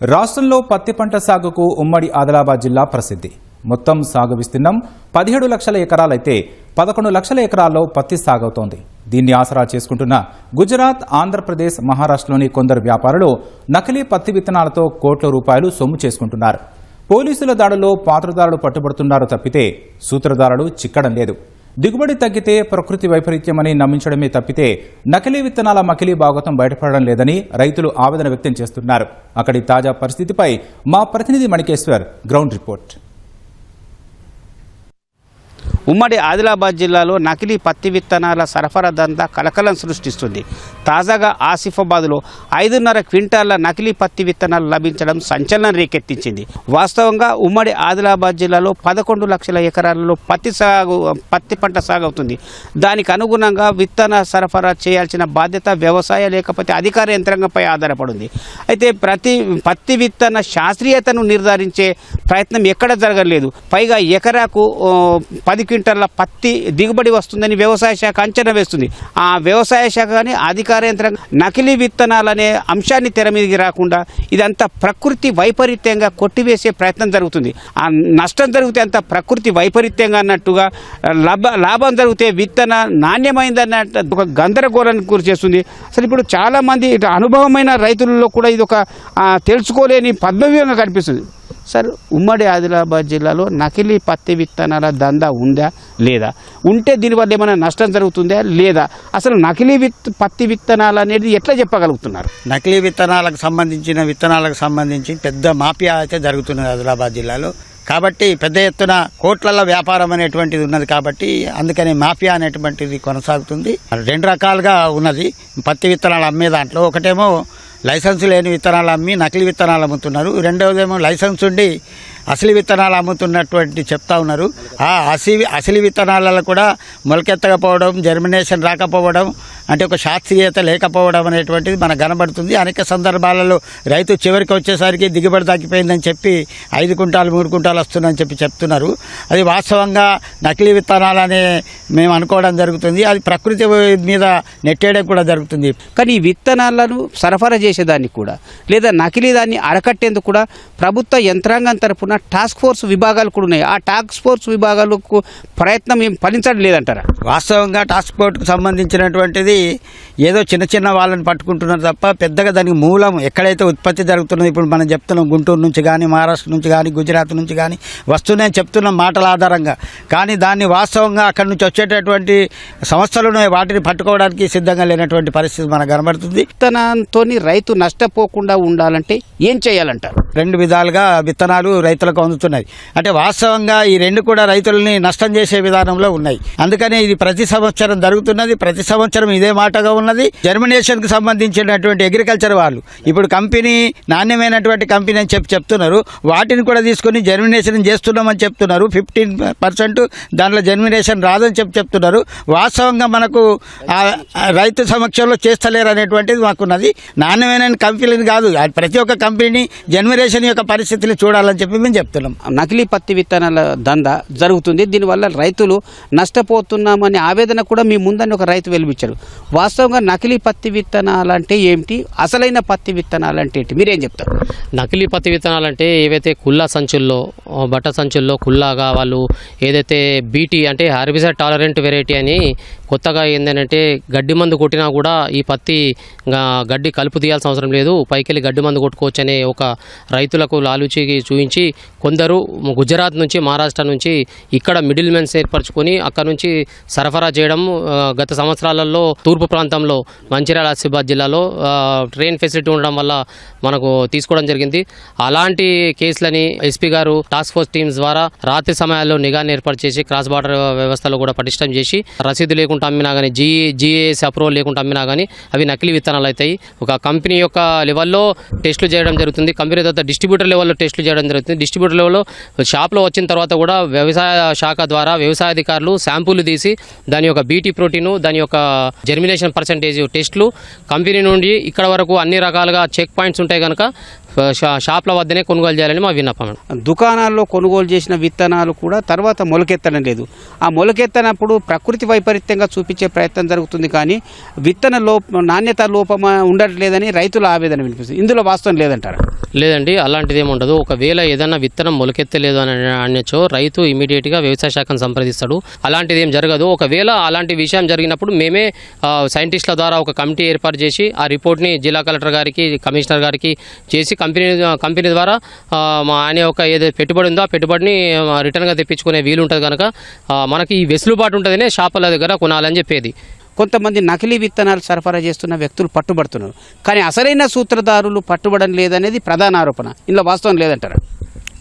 రాష్ట్రంలో పత్తి పంట సాగుకు ఉమ్మడి ఆదిలాబాద్ జిల్లా ప్రసిద్ధి. మొత్తం సాగు విస్తీర్ణం 17 లక్షల ఎకరాలైతే 11 లక్షల ఎకరాల్లో పత్తి సాగవుతోంది. దీన్ని ఆసరా చేసుకుంటున్న గుజరాత్, ఆంధ్రప్రదేశ్, మహారాష్ట్రలోని కొందరు వ్యాపారులు నకిలీ పత్తి విత్తనాలతో కోట్ల రూపాయలు సొమ్ము చేసుకుంటున్నారు. పోలీసుల దాడుల్లో పాత్రదారులు పట్టుబడుతున్నారు తప్పితే సూత్రధారులు చిక్కడం లేదు. దిగుబడి తగ్గితే ప్రకృతి వైపరీత్యమని నమ్మించడమే తప్పితే నకిలీ విత్తనాల మకిలీ భాగవతం బయటపడడం లేదని రైతులు ఆవేదన వ్యక్తం చేస్తున్నారు. అక్కడి తాజా పరిస్థితిపై మా ప్రతినిధి మణికేశ్వర్ గ్రౌండ్ రిపోర్ట్. ఉమ్మడి ఆదిలాబాద్ జిల్లాలో నకిలీ పత్తి విత్తనాల సరఫరా దందా కలకలం సృష్టిస్తుంది. తాజాగా ఆసిఫాబాద్లో 5.5 క్వింటాళ్ల నకిలీ పత్తి విత్తనాలు లభించడం సంచలనం రేకెత్తించింది. వాస్తవంగా ఉమ్మడి ఆదిలాబాద్ జిల్లాలో 11 లక్షల ఎకరాలలో పత్తి పంట సాగవుతుంది. దానికి అనుగుణంగా విత్తన సరఫరా చేయాల్సిన బాధ్యత వ్యవసాయ లేకపోతే అధికార యంత్రాంగంపై ఆధారపడింది. అయితే పత్తి విత్తన శాస్త్రీయతను నిర్ధారించే ప్రయత్నం ఎక్కడ జరగలేదు. పైగా ఎకరాకు 10 క్వింటాల పత్తి దిగుబడి వస్తుందని వ్యవసాయ శాఖ అంచనా వేస్తుంది. ఆ వ్యవసాయ శాఖ కానీ అధికార యంత్రాంగం నకిలీ విత్తనాలనే అంశాన్ని తెర మీదకి రాకుండా ఇదంతా ప్రకృతి వైపరీత్యంగా కొట్టివేసే ప్రయత్నం జరుగుతుంది. ఆ నష్టం జరిగితే అంత ప్రకృతి వైపరీత్యంగా అన్నట్టుగా, లాభం జరిగితే విత్తన నాణ్యమైందన్న ఒక గందరగోళానికి గురి చేస్తుంది. అసలు ఇప్పుడు చాలామంది అనుభవమైన రైతులలో కూడా ఇది ఒక తెలుసుకోలేని పద్మవ్యూహంగా కనిపిస్తుంది. సార్, ఉమ్మడి ఆదిలాబాద్ జిల్లాలో నకిలీ పత్తి విత్తనాల దందా ఉందా లేదా? ఉంటే దీనివల్ల ఏమైనా నష్టం జరుగుతుందా లేదా? అసలు నకిలీ పత్తి విత్తనాలు అనేది ఎట్లా చెప్పగలుగుతున్నారు? నకిలీ విత్తనాలకు సంబంధించి పెద్ద మాఫియా అయితే జరుగుతున్నది ఆదిలాబాద్ జిల్లాలో. కాబట్టి పెద్ద ఎత్తున కోట్లలో వ్యాపారం అనేటువంటిది ఉన్నది. కాబట్టి అందుకని మాఫియా అనేటువంటిది కొనసాగుతుంది. 2 రకాలుగా ఉన్నది పత్తి విత్తనాలు అమ్మే దాంట్లో. ఒకటేమో లైసెన్స్ లేని విత్తనాలు అమ్మి నకిలీ విత్తనాలు అమ్ముతున్నారు. రెండవదేమో లైసెన్స్ ఉండి అసలు విత్తనాలు అమ్ముతున్నటువంటి చెప్తా ఉన్నారు. ఆ అసలు విత్తనాలలో కూడా మొలకెత్తకపోవడం, జర్మినేషన్ రాకపోవడం, అంటే ఒక శాస్త్రీయత లేకపోవడం అనేటువంటిది మనకు కనబడుతుంది. అనేక సందర్భాలలో రైతు చివరికి వచ్చేసరికి దిగుబడి తగ్గిపోయిందని చెప్పి 5 క్వింటాలు 3 క్వింటాలు వస్తుందని చెప్తున్నారు. అది వాస్తవంగా నకిలీ విత్తనాలనే మేము అనుకోవడం జరుగుతుంది. అది ప్రకృతి మీద నెట్టేయడం కూడా జరుగుతుంది. కానీ ఈ విత్తనాలను సరఫరా చేసేదానికి కూడా లేదా నకిలీ దాన్ని అరకట్టేందుకు కూడా ప్రభుత్వ యంత్రాంగం తరఫున టాస్క్ ఫోర్స్ విభాగాలు కూడా ఉన్నాయి. ఆ టాస్క్ ఫోర్స్ విభాగాలకు ప్రయత్నం ఏం ఫలించడం లేదంటారా? వాస్తవంగా టాస్క్ ఫోర్స్కి సంబంధించినటువంటిది ఏదో చిన్న వాళ్ళని పట్టుకుంటున్నారు తప్ప పెద్దగా దానికి మూలం ఎక్కడైతే ఉత్పత్తి జరుగుతున్నదో, ఇప్పుడు మనం చెప్తున్నాం గుంటూరు నుంచి కానీ, మహారాష్ట్ర నుంచి కానీ, గుజరాత్ నుంచి కానీ వస్తున్నాయని చెప్తున్న మాటల ఆధారంగా. కానీ దాన్ని వాస్తవంగా అక్కడి నుంచి వచ్చేటటువంటి సంస్థలు వాటిని పట్టుకోవడానికి సిద్ధంగా లేనటువంటి పరిస్థితి మనకు కనబడుతుంది. విత్తనంతో రైతు నష్టపోకుండా ఉండాలంటే ఏం చేయాలంటారు? 2 విధాలుగా విత్తనాలు రైతులకు అందుతున్నాయి. అంటే వాస్తవంగా ఈ 2 కూడా రైతులని నష్టం చేసే విధానంలో ఉన్నాయి. అందుకని ఇది ప్రతి సంవత్సరం జరుగుతున్నది. ప్రతి సంవత్సరం ఇదే మాటగా ఉన్నది. జర్మినేషన్కి సంబంధించినటువంటి అగ్రికల్చర్ వాళ్ళు ఇప్పుడు కంపెనీ నాణ్యమైనటువంటి కంపెనీ అని చెప్తున్నారు. వాటిని కూడా తీసుకొని జర్మినేషన్ చేస్తున్నామని చెప్తున్నారు. 15% దాంట్లో జర్మినేషన్ రాదని చెప్తున్నారు. వాస్తవంగా మనకు రైతు సమక్షంలో చేస్తలేరు అనేటువంటిది మాకున్నది. నాణ్యమైన కంపెనీని కాదు, ప్రతి ఒక్క కంపెనీ జర్మినేషన్ యొక్క పరిస్థితిని చూడాలని చెప్పి మేము చెప్తున్నాం. నకిలీ పత్తి విత్తనాల దందా జరుగుతుంది. దీనివల్ల రైతులు నష్టపోతున్నామనే ఆవేదన కూడా మీ ముందని ఒక రైతు వెలిపించారు. వాస్తవంగా నకిలీ పత్తి విత్తనాలు అంటే ఏమిటి, అసలైన పత్తి విత్తనాలు అంటే ఏంటి, మీరేం చెప్తారు? నకిలీ పత్తి విత్తనాలు అంటే ఏవైతే కుల్లా సంచుల్లో, బట్ట సంచుల్లో కుల్లాగా వాళ్ళు ఏదైతే బీటీ అంటే హెర్బిసైడ్ టాలరెంట్ వెరైటీ అని కొత్తగా ఏంటంటే గడ్డి మందు కొట్టినా కూడా ఈ పత్తి గడ్డి కలుపు తీయాల్సిన అవసరం లేదు, పైకెళ్ళి గడ్డి మందు కొట్టుకోవచ్చు అనే ఒక రైతులకు లాలూచికి చూపించి కొందరు గుజరాత్ నుంచి, మహారాష్ట్ర నుంచి ఇక్కడ మిడిల్ మెన్స్ ఏర్పరచుకొని అక్కడ నుంచి సరఫరా చేయడం గత సంవత్సరాలలో తూర్పు ప్రాంతంలో మంచిర్యాల, ఆసిఫాబాద్ జిల్లాలో ట్రైన్ ఫెసిలిటీ ఉండడం వల్ల మనకు తీసుకోవడం జరిగింది. అలాంటి కేసులని ఎస్పీ గారు టాస్క్ ఫోర్స్ టీమ్స్ ద్వారా రాత్రి సమయాల్లో నిఘాను ఏర్పాటు చేసి క్రాస్ బార్డర్ వ్యవస్థలో కూడా పటిష్టం చేసి రసీదు లేకుండా అమ్మినా కానీ, జిఏఎస్ అప్రూవల్ లేకుండా అమ్మినా కానీ అవి నకిలీ విత్తనాలు అవుతాయి. ఒక కంపెనీ యొక్క లెవెల్లో టెస్టులు చేయడం జరుగుతుంది. కంపెనీ తర్వాత డిస్ట్రిబ్యూటర్ లెవెల్లో టెస్టులు చేయడం జరుగుతుంది. డిస్ట్రిబ్యూటర్ లెవెల్లో షాప్లో వచ్చిన తర్వాత కూడా వ్యవసాయ శాఖ ద్వారా వ్యవసాయ అధికారులు శాంపుల్ తీసి దాని యొక్క బీటీ ప్రోటీను, దాని యొక్క జర్మినేషన్ పర్సెంటేజ్ టెస్టులు కంపెనీ నుండి ఇక్కడ వరకు అన్ని రకాలుగా చెక్ పాయింట్స్ ఉంటాయి కనుక షాప్ల వద్దనే కొనుగోలు చేయాలని మా విన్నపం. దుకాణాల్లో కొనుగోలు చేసిన విత్తనాలు కూడా తర్వాత మొలకెత్తడం లేదు. ఆ మొలకెత్తనప్పుడు ప్రకృతి వైపరీత్యంగా చూపించే ప్రయత్నం జరుగుతుంది, కానీ విత్తన నాణ్యత లోపం ఉండట్లేదని రైతుల ఆవేదన వినిపిస్తుంది. ఇందులో వాస్తవం లేదంటారా? లేదండి, అలాంటిది ఏమి ఉండదు. ఒకవేళ ఏదైనా విత్తనం మొలకెత్తలేదు అని అనొచ్చో రైతు ఇమీడియట్గా వ్యవసాయ శాఖను సంప్రదిస్తాడు. అలాంటిది ఏం జరగదు. ఒకవేళ అలాంటి విషయం జరిగినప్పుడు మేమే సైంటిస్టుల ద్వారా ఒక కమిటీ ఏర్పాటు చేసి ఆ రిపోర్ట్ని జిల్లా కలెక్టర్ గారికి, కమిషనర్ గారికి చేసి కంపెనీ ద్వారా మా ఆయన యొక్క ఏదైతే పెట్టుబడి ఉందో ఆ పెట్టుబడిని రిటర్న్గా తెప్పించుకునే వీలు ఉంటుంది కనుక మనకి ఈ వెసులుబాటు ఉంటుందనే షాపుల దగ్గర కొనాలని చెప్పేది. కొంతమంది నకిలీ విత్తనాలు సరఫరా చేస్తున్న వ్యక్తులు పట్టుబడుతున్నారు, కానీ అసలైన సూత్రధారులు పట్టుబడడం లేదనేది ప్రధాన ఆరోపణ. ఇందులో వాస్తవం లేదంటారా?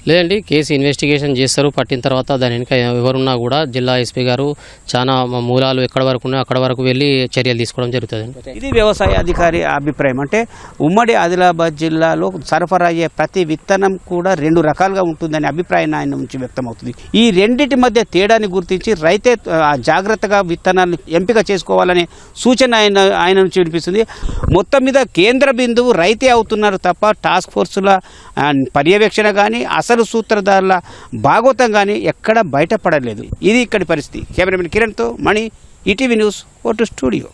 లేదండి, కేసు ఇన్వెస్టిగేషన్ చేస్తారు. పట్టిన తర్వాత దాని వెనుక ఎవరున్నా కూడా జిల్లా ఎస్పీ గారు చాలా మూలాలు ఎక్కడ వరకు ఉన్నాయో అక్కడ వరకు వెళ్ళి చర్యలు తీసుకోవడం జరుగుతుంది. ఇది వ్యవసాయ అధికారి అభిప్రాయం. అంటే ఉమ్మడి ఆదిలాబాద్ జిల్లాలో సరఫరా అయ్యే ప్రతి విత్తనం కూడా 2 రకాలుగా ఉంటుందనే అభిప్రాయం ఆయన నుంచి వ్యక్తమవుతుంది. ఈ రెండింటి మధ్య తేడాని గుర్తించి రైతే జాగ్రత్తగా విత్తనాలను ఎంపిక చేసుకోవాలనే సూచన ఆయన నుంచి వినిపిస్తుంది. మొత్తం మీద కేంద్ర బిందువు రైతే అవుతున్నారు తప్ప టాస్క్ ఫోర్సుల పర్యవేక్షణ కానీ అసలు సూత్రధారుల భాగోతం కానీ ఎక్కడ బయటపడలేదు. ఇది ఇక్కడి పరిస్థితి. కెమెరామెన్ కిరణ్తో మణి, ఈటీవీ న్యూస్, ఓటు స్టూడియో.